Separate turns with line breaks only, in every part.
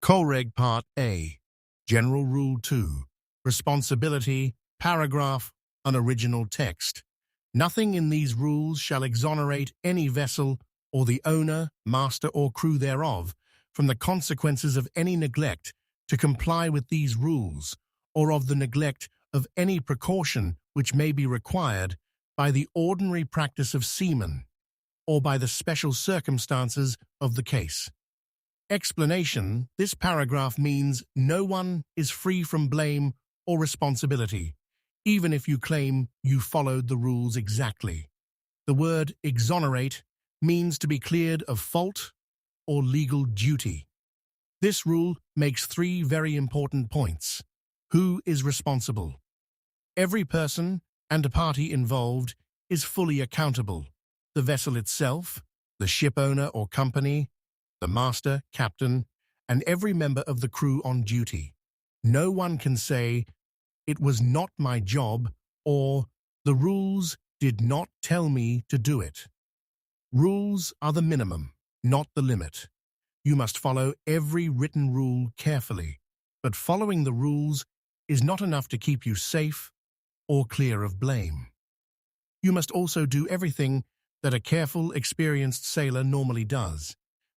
COLREG Part A, General Rule 2, Responsibility, Paragraph, Unoriginal Text. Nothing in these rules shall exonerate any vessel or the owner, master or crew thereof from the consequences of any neglect to comply with these rules, or of the neglect of any precaution which may be required by the ordinary practice of seamen, or by the special circumstances of the case. Explanation: this paragraph means no one is free from blame or responsibility, even if you claim you followed the rules exactly. The word exonerate means to be cleared of fault or legal duty. This rule makes three very important points. Who is responsible? Every person and a party involved is fully accountable. The vessel itself, the ship owner or company, the master, captain, and every member of the crew on duty. No one can say, "It was not my job," or "the rules did not tell me to do it." Rules are the minimum, not the limit. You must follow every written rule carefully, but following the rules is not enough to keep you safe or clear of blame. You must also do everything that a careful, experienced sailor normally does.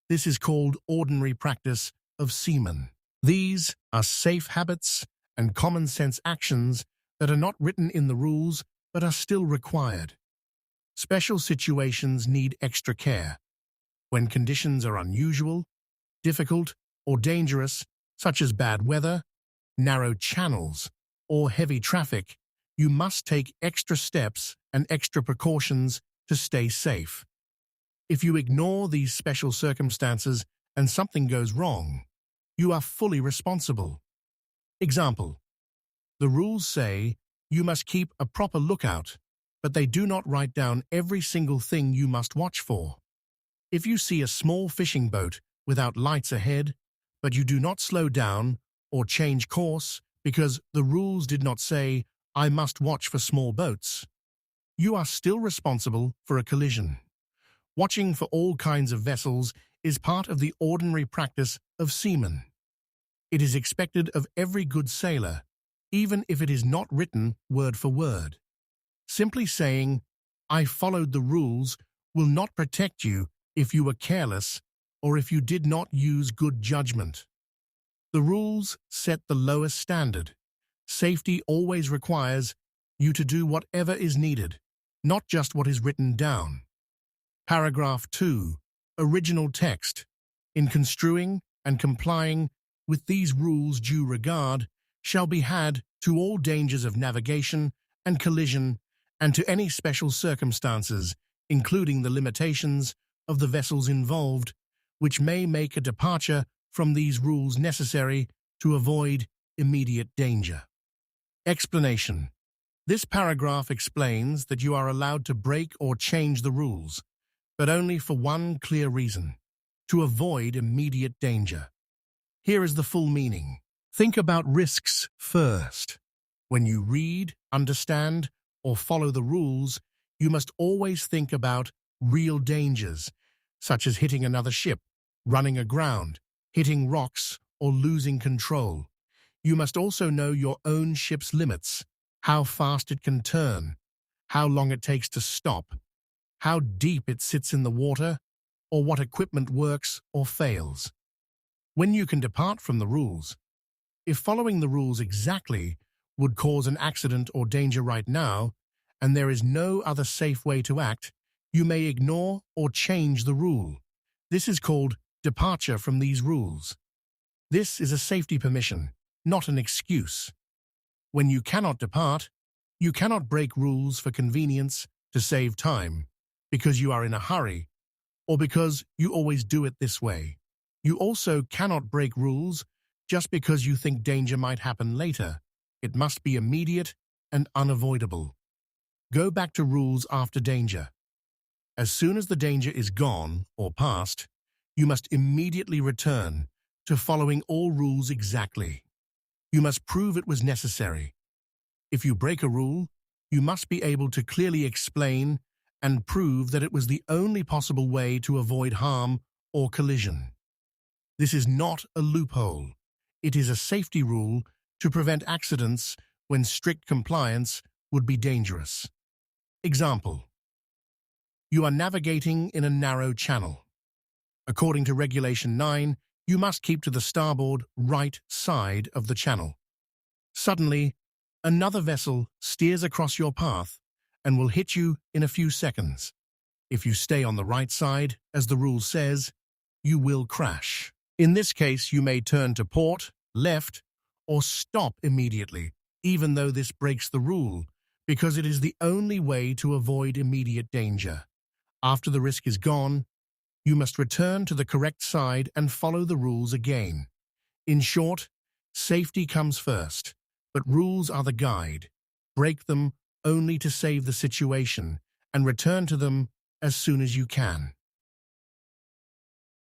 This is called ordinary practice of seamen. These are safe habits and common sense actions that are not written in the rules but are still required. Special situations need extra care. When conditions are unusual, difficult, or dangerous, such as bad weather, narrow channels, or heavy traffic, you must take extra steps and extra precautions to stay safe. If you ignore these special circumstances and something goes wrong, you are fully responsible. Example: the rules say you must keep a proper lookout, but they do not write down every single thing you must watch for. If you see a small fishing boat without lights ahead, but you do not slow down or change course because the rules did not say, "I must watch for small boats," you are still responsible for a collision. Watching for all kinds of vessels is part of the ordinary practice of seamen. It is expected of every good sailor, even if it is not written word for word. Simply saying, "I followed the rules," will not protect you if you were careless or if you did not use good judgment. The rules set the lowest standard. Safety always requires you to do whatever is needed, not just what is written down. Paragraph 2. Original text. In construing and complying with these rules, due regard shall be had to all dangers of navigation and collision and to any special circumstances, including the limitations of the vessels involved, which may make a departure from these rules necessary to avoid immediate danger. Explanation: this paragraph explains that you are allowed to break or change the rules, but only for one clear reason: to avoid immediate danger. Here is the full meaning. Think about risks first. When you read, understand, or follow the rules, you must always think about real dangers, such as hitting another ship, running aground, hitting rocks, or losing control. You must also know your own ship's limits, how fast it can turn, how long it takes to stop, how deep it sits in the water, or what equipment works or fails. When you can depart from the rules, if following the rules exactly would cause an accident or danger right now, and there is no other safe way to act, you may ignore or change the rule. This is called departure from these rules. This is a safety permission, not an excuse. When you cannot depart, you cannot break rules for convenience to save time, because you are in a hurry, or because you always do it this way. You also cannot break rules just because you think danger might happen later. It must be immediate and unavoidable. Go back to rules after danger. As soon as the danger is gone or past, you must immediately return to following all rules exactly. You must prove it was necessary. If you break a rule, you must be able to clearly explain and prove that it was the only possible way to avoid harm or collision. This is not a loophole. It is a safety rule to prevent accidents when strict compliance would be dangerous. Example: you are navigating in a narrow channel. According to Regulation 9, you must keep to the starboard right side of the channel. Suddenly, another vessel steers across your path and will hit you in a few seconds. If you stay on the right side, as the rule says, you will crash. In this case, you may turn to port, left, or stop immediately, even though this breaks the rule, because it is the only way to avoid immediate danger. After the risk is gone, you must return to the correct side and follow the rules again. In short, safety comes first, but rules are the guide. Break them only to save the situation and return to them as soon as you can.